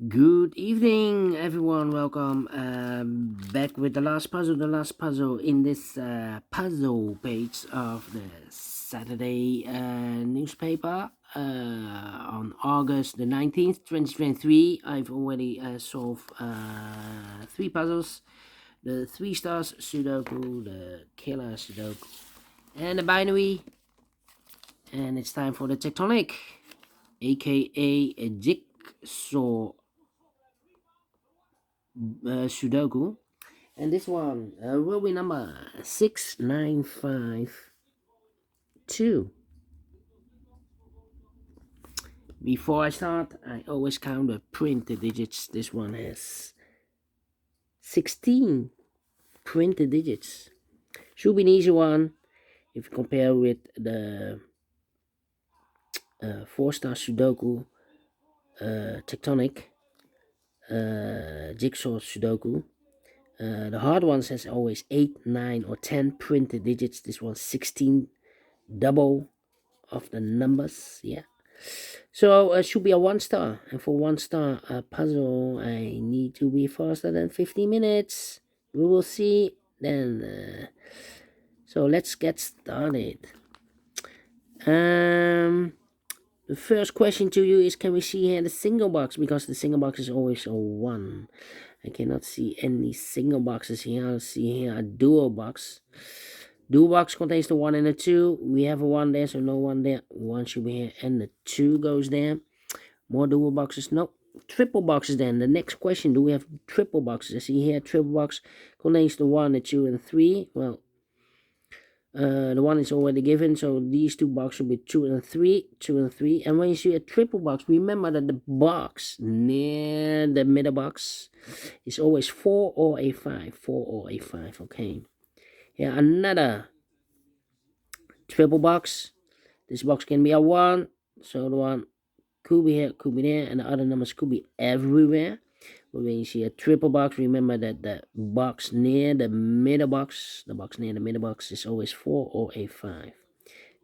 Good evening, everyone. Welcome back with the last puzzle. The last puzzle in this puzzle page of the Saturday newspaper on August the 19th, 2023. I've already solved three puzzles: the 3 stars Sudoku, the killer Sudoku, and the binary. And it's time for the Tectonic, aka a jigsaw Sudoku, and this one will be number 6952. Before I start, I always count the printed digits. This one has 16 printed digits. Should be an easy one if you compare with the 4-star Sudoku, Tectonic, Jigsaw Sudoku. The hard ones has always 8, 9, or 10 printed digits. This one's 16, double of the numbers. Yeah. So it should be a 1-star. And for 1-star puzzle, I need to be faster than 50 minutes. We will see then. So let's get started. The first question to you is, can we see here the single box? Because the single box is always a 1. I cannot see any single boxes here. I'll see here a dual box. Dual box contains the 1 and the 2. We have a 1 there, so no 1 there. 1 should be here, and the 2 goes there. More dual boxes. No. Triple boxes then. The next question, do we have triple boxes? I see here triple box contains the 1, the 2, and 3. Well, the 1 is already given, so these 2 boxes will be 2 and 3, 2 and 3. And when you see a triple box, remember that the box near the middle box is always 4 or a 5. 4 or a 5, okay. Here, another triple box. This box can be a 1, so the 1 could be here, could be there, and the other numbers could be everywhere. But when you see a triple box, remember that the box near the middle box, is always 4 or a 5.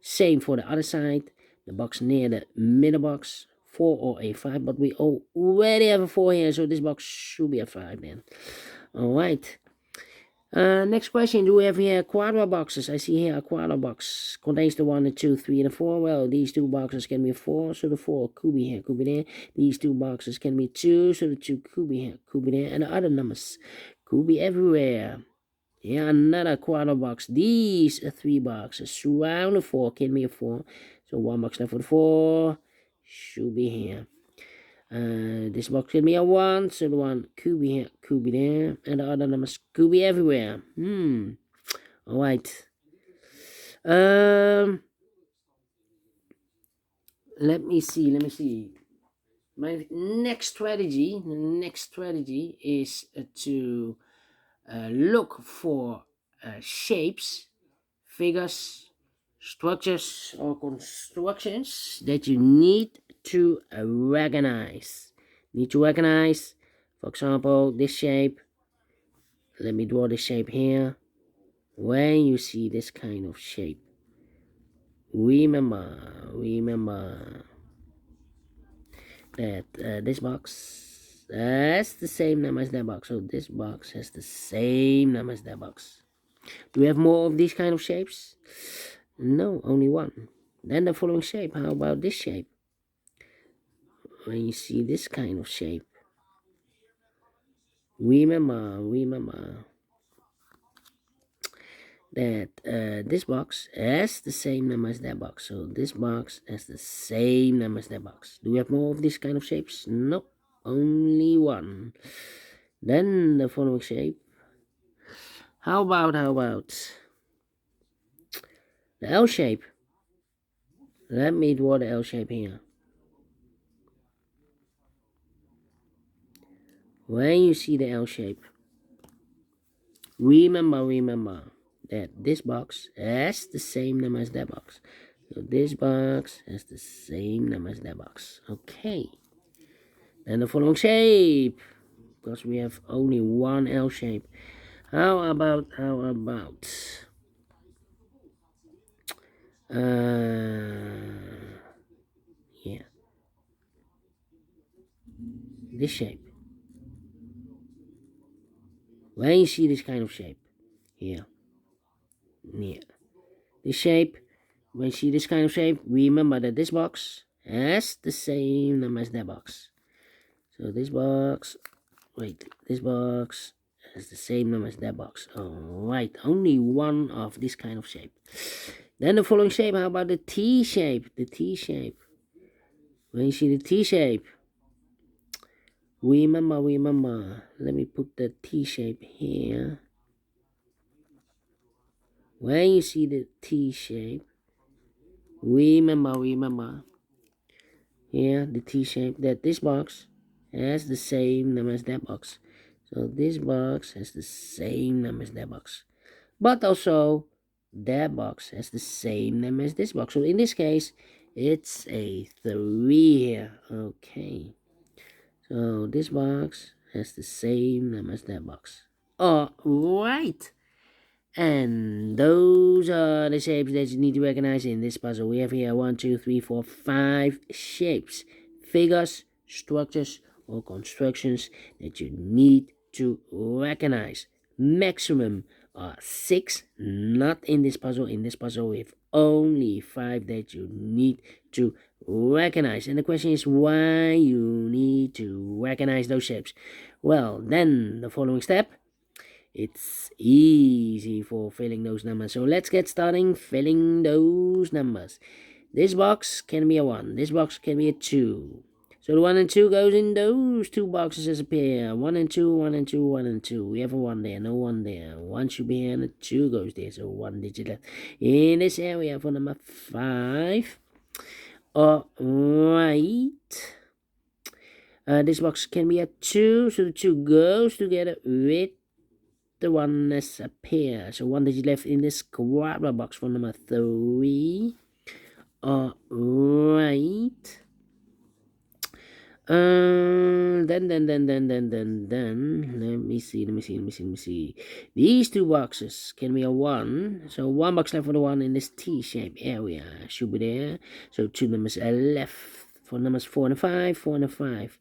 Same for the other side, the box near the middle box, 4 or a 5, but we already have a 4 here, so this box should be a 5 then. Alright. Next question, do we have here quadra boxes? I see here a quadra box contains the 1, the 2, 3, and the 4. Well, these 2 boxes can be 4, so the 4 could be here, could be there. These 2 boxes can be 2, so the 2 could be here, could be there. And the other numbers could be everywhere. Here, another quadra box. These 3 boxes surround the 4, can be a 4. So 1 box left for the 4 should be here. This box can be a 1, so the 1 could be here, could be there, and the other numbers could be everywhere. Alright. Let me see. My next strategy is to look for shapes, figures, structures, or constructions that you need to recognize. For example, this shape. Let me draw the shape here. When you see this kind of shape, remember that this box has the same number as that box. So this box has the same number as that box. Do we have more of these kind of shapes? No, only one. Then the following shape. How about this shape? When you see this kind of shape, remember that this box has the same number as that box. So this box has the same number as that box. Do we have more of this kind of shapes? No, only one. Then the following shape. How about the L shape? Let me draw the L shape here. When you see the L shape, remember that this box has the same number as that box. So this box has the same number as that box. Okay. Then the following shape, because we have only one L shape. How about yeah. This shape. When you see this kind of shape, here, yeah, this shape, when you see this kind of shape, remember that this box has the same number as that box. So this box, wait, this box has the same number as that box. Alright, only one of this kind of shape. Then the following shape, how about the T shape? The T shape. When you see the T shape, remember, let me put the T shape here. When you see the T shape, remember, here, the T shape, that this box has the same number as that box. So this box has the same number as that box. But also, that box has the same number as this box. So in this case, it's a 3 here. Okay. So this box has the same number as that box. Alright. And those are the shapes that you need to recognize in this puzzle. We have here 1, 2, 3, 4, 5 shapes, figures, structures, or constructions that you need to recognize. Maximum 6, not in this puzzle. In this puzzle, we have only 5 that you need to recognize. And the question is why you need to recognize those shapes. Well, then the following step. It's easy for filling those numbers. So let's get starting filling those numbers. This box can be a 1. This box can be a 2. So the 1 and 2 goes in those two boxes as a pair. 1 and 2, 1 and 2, 1 and 2. We have a 1 there, no 1 there. 1 should be here and a 2 goes there. So 1 digit left in this area for number 5. Alright. This box can be a 2. So the 2 goes together with the 1 as a pair. So 1 digit left in this quadra box for number 3. Alright. Then let me see. These two boxes can be a 1. So 1 box left for the 1 in this T-shaped area should be there. So 2 numbers are left for numbers 4 and 5, 4 and 5.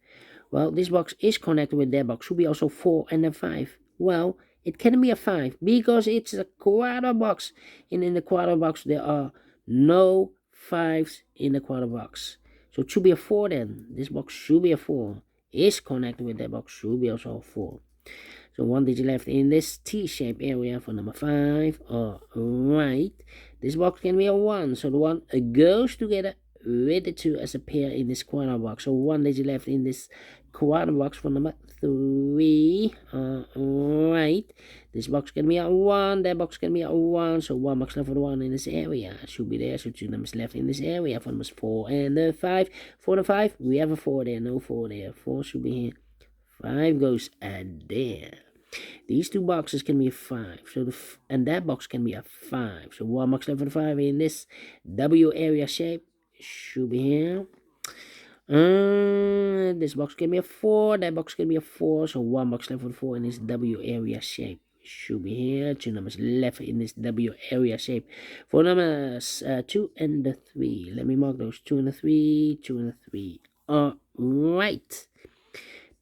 Well, this box is connected with that box. Should be also 4 and a 5. Well, it can be a 5 because it's a quadra box. And in the quadra box, there are no 5s in the quadra box. So it should be a 4 then. This box should be a 4. Is connected with that box, should be also a 4. So 1 digit left in this T-shaped area for number 5. Alright. This box can be a 1. So the 1 goes together with the 2 as a pair in this quadra box. So 1 digit left in this quadra box for number 3. Alright. This box can be a 1. That box can be a 1. So 1 box left for the 1 in this area. Should be there. So 2 numbers left in this area for numbers 4 and 5. 4 and 5. We have a 4 there. No 4 there. 4 should be here. 5 goes there. These two boxes can be a 5. So and that box can be a 5. So 1 box left for the 5 in this W area shape. Should be here. This box can be a 4. That box can be a 4. So 1 box left for the 4 in this W area shape. Should be here. 2 numbers left in this W area shape. For numbers 2 and the 3. Let me mark those 2 and the 3. 2 and the 3. Alright.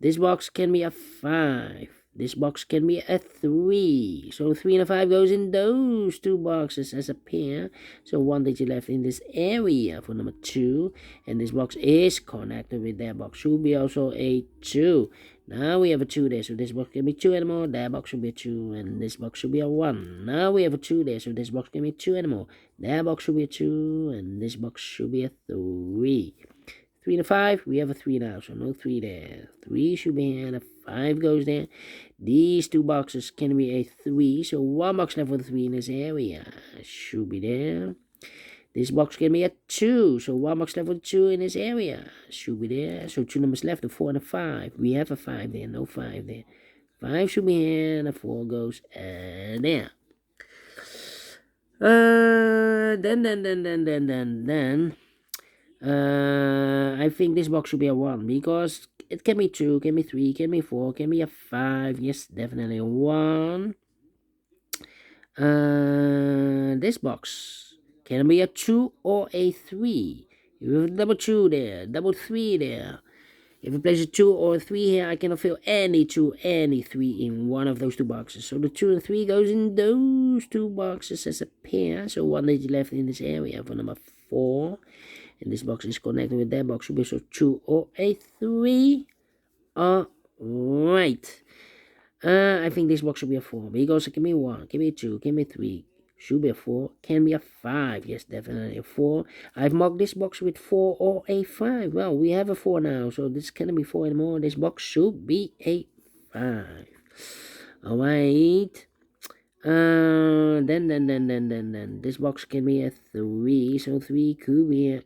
This box can be a 5. This box can be a 3. So 3 and a 5 goes in those two boxes as a pair. So 1 digit left in this area for number 2. And this box is connected with that box. Should be also a 2. Now we have a 2 there. So this box can be 2 and more. That box should be a 2. And this box should be a 1. Now we have a 2 there. So this box can be 2 and more. That box should be a 2. And this box should be a 3. 3 and 5, we have a 3 now, so no 3 there. 3 should be here, and a 5 goes there. These two boxes can be a 3, so 1 box left for the 3 in this area. Should be there. This box can be a 2, so 1 box left for the 2 in this area. Should be there. So 2 numbers left, a 4 and a 5. We have a 5 there, no 5 there. 5 should be here, and a 4 goes there. I think this box should be a 1 because it can be 2, can be 3, can be 4, can be a 5. Yes, definitely a 1. This box can be a 2 or a 3. You have double 2 there, double 3 there. If I place a 2 or a 3 here, I cannot fill any 2, any 3 in one of those two boxes. So the 2 and 3 goes in those two boxes as a pair. So one digit left in this area for number 4. And this box is connected with that box. Should be so 2 or a 3. Alright. I think this box should be a 4. Because give me 1, give me 2, give me 3. Should be a 4. Can be a 5. Yes, definitely a 4. I've marked this box with 4 or a 5. Well, we have a 4 now, so this cannot be 4 anymore. This box should be a 5. Alright. Then this box can be a 3. So 3 could be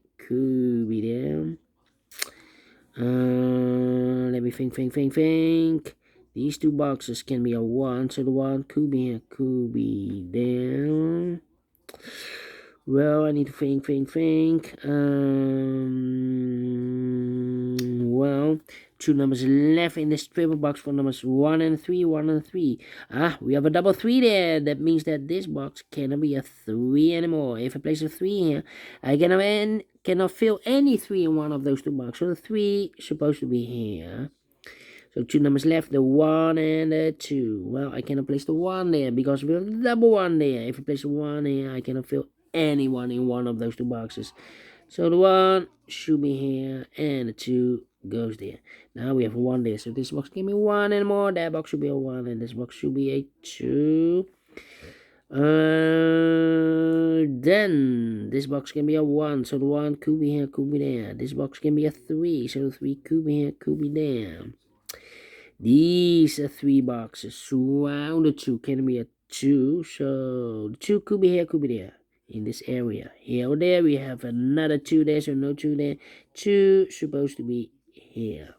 there. Let me think. These two boxes can be a 1, so the 1 could be there. Well, I need to think. Well, 2 numbers left in this triple box for numbers 1 and 3, 1 and 3. We have a double 3 there. That means that this box cannot be a 3 anymore. If I place a 3 here, I cannot fill any 3 in one of those two boxes. So the 3 is supposed to be here. So 2 numbers left, the 1 and the 2. Well, I cannot place the 1 there because we have the double 1 there. If I place the 1 here, I cannot fill anyone in one of those two boxes. So the 1 should be here and the 2 goes there. Now we have 1 there. So this box give me 1 and more. That box should be a 1 and this box should be a 2. Then this box can be a 1. So the 1 could be here, could be there. This box can be a 3. So the 3 could be here, could be there. These are 3 boxes surround the 2 can be a 2, so the 2 could be here, could be there in this area. Here or there, we have another 2 there, so no 2 there. 2 supposed to be here.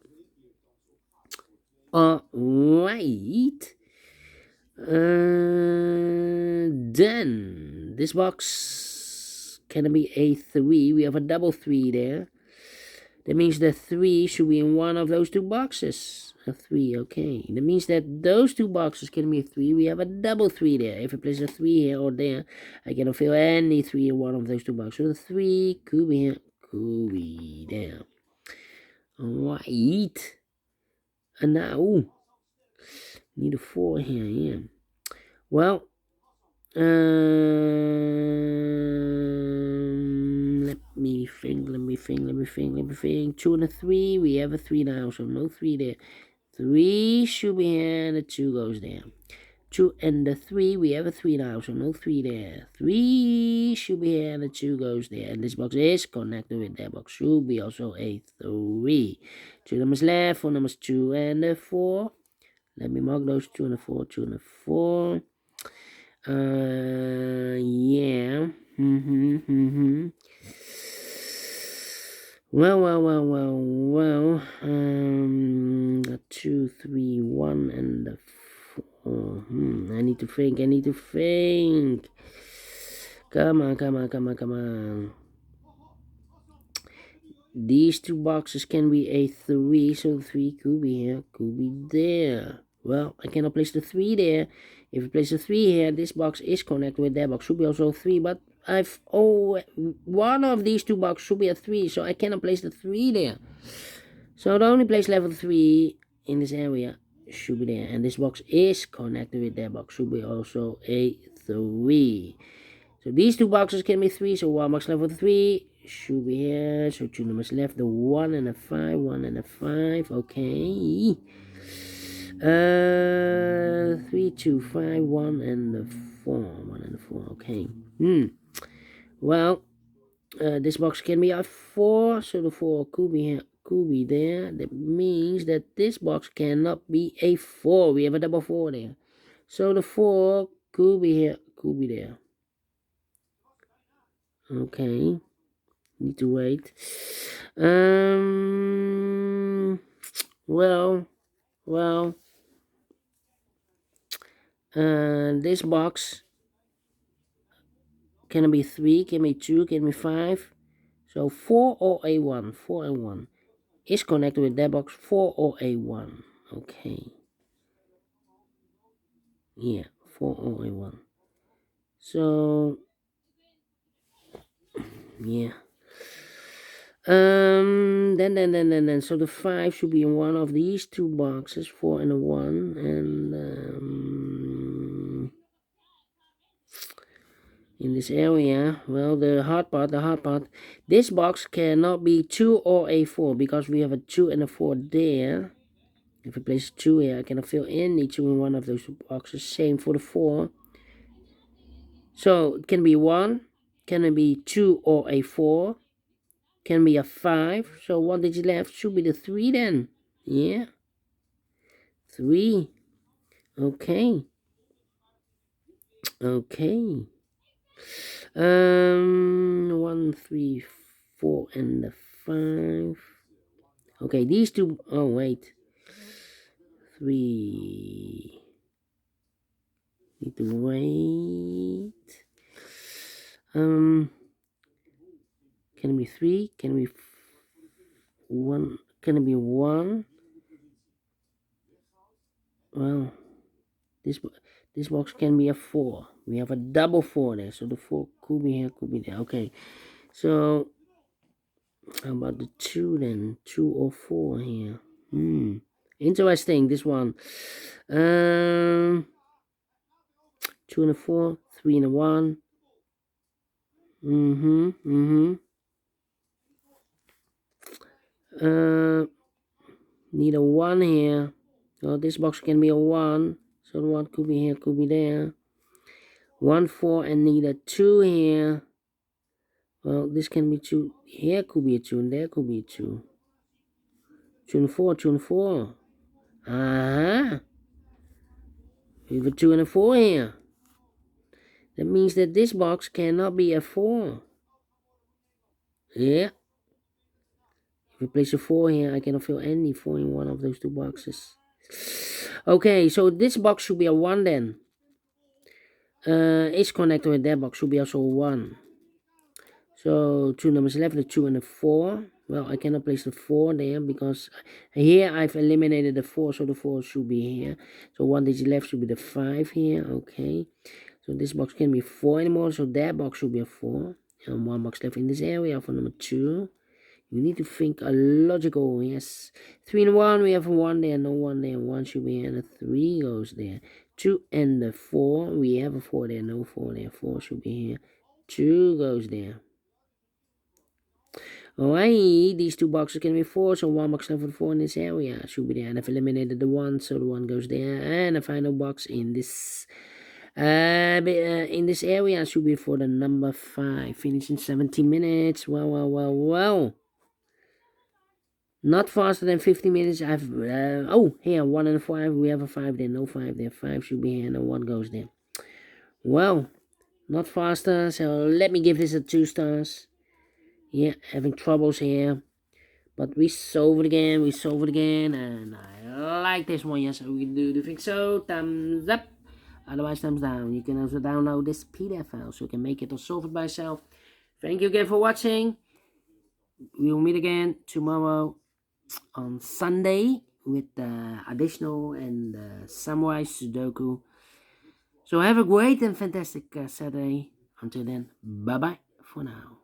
Alright. Then this box can be a 3. We have a double 3 there. That means the 3 should be in one of those two boxes. A 3, okay. That means that those two boxes can be a 3. We have a double 3 there. If I place a 3 here or there, I cannot fill any 3 in one of those two boxes. So the 3 could be here, could be there. Alright. And now, need a 4 here, yeah. Well, let me think. 2 and a 3, we have a 3 now, so no 3 there. 3 should be here, and the 2 goes there. 2 and the 3, we have a 3 now, so no 3 there. 3 should be here, and the 2 goes there. And this box is connected with that box, should be also a 3. 2 numbers left for numbers 2 and the 4. Let me mark those 2 and the 4, 2 and the 4. Yeah. Well. 2, 3, 1, and the 4. I need to think. Come on. These two boxes can be a 3, so the 3 could be here, could be there. Well, I cannot place the 3 there. If I place the 3 here, this box is connected with that box. Should be also 3, but one of these two boxes should be a 3, so I cannot place the 3 there. So the only place level 3 in this area should be there. And this box is connected with that box. Should be also a 3. So these two boxes can be 3. So one box level 3 should be here. So 2 numbers left. The 1 and the 5. 1 and the 5. Okay. 3, 2, 5. 1 and the 4. 1 and the 4. Okay. Well, this box can be a 4. So the 4 could be here, could be there. That means that this box cannot be a 4. We have a double 4 there. So the 4 could be here, could be there. Okay. Need to wait. Well. This box can be 3, can be 2, can be 5. So 4 or a 1. 4 and 1 is connected with that box. 4 or a 1. Okay. Yeah, 4 or a 1. So yeah. Then. So the 5 should be in one of these two boxes, 4 and a 1, and in this area, well, the hard part. This box cannot be 2 or a 4 because we have a 2 and a 4 there. If I place 2 here, I cannot fill any 2 in one of those boxes. Same for the 4. So it can be 1, can it be 2 or a 4, can be a 5. So one digit left should be the 3 then. Yeah. 3. Okay. 1, 3, 4, and the 5. Okay, these two. Oh, wait. 3. Need to wait. Can it be 3? Can it be 1? Can it be 1? Well, this box can be a 4. We have a double 4 there, so the 4 could be here, could be there. Okay, so how about the 2 then? 2 or 4 here. Interesting, this one. 2 and a 4, 3 and a 1. Need a 1 here. So this box can be a 1. So the 1 could be here, could be there. 1, 4, and need a 2 here. Well, this can be 2. Here could be a 2, and there could be a 2. 2 and 4, 2 and 4. We have a 2 and a 4 here. That means that this box cannot be a 4. Yeah. If we place a 4 here, I cannot fill any 4 in one of those two boxes. Okay, so this box should be a 1 then. Each connector with that box should be also a 1. So 2 numbers left, the 2 and the 4. Well, I cannot place the 4 there because here I've eliminated the 4, so the 4 should be here. So 1 digit left should be the 5 here. Okay. So this box can't be 4 anymore, so that box should be a 4. And 1 box left in this area for number 2. You need to think a logical, yes. 3 and 1, we have a 1 there, no 1 there. 1 should be here, and a 3 goes there. 2 and the 4, we have a 4 there, no 4 there. 4 should be here. 2 goes there. Alright, these two boxes can be 4, so 1 box left for the 4 in this area should be there. And I've eliminated the 1, so the 1 goes there. And the final box in this area should be for the number 5. Finish in 17 minutes. Well. Not faster than 50 minutes. I've here 1 and 5. We have a 5 there, no 5 there. 5 should be here, and 1 goes there. Well, not faster. So let me give this a 2 stars. Yeah, having troubles here, but we solve it again. And I like this one. Yes, we do think so. Thumbs up. Otherwise, thumbs down. You can also download this PDF file so you can make it or solve it by yourself. Thank you again for watching. We will meet again tomorrow on Sunday with the additional and Samurai Sudoku. So have a great and fantastic Saturday. Until then, bye bye for now.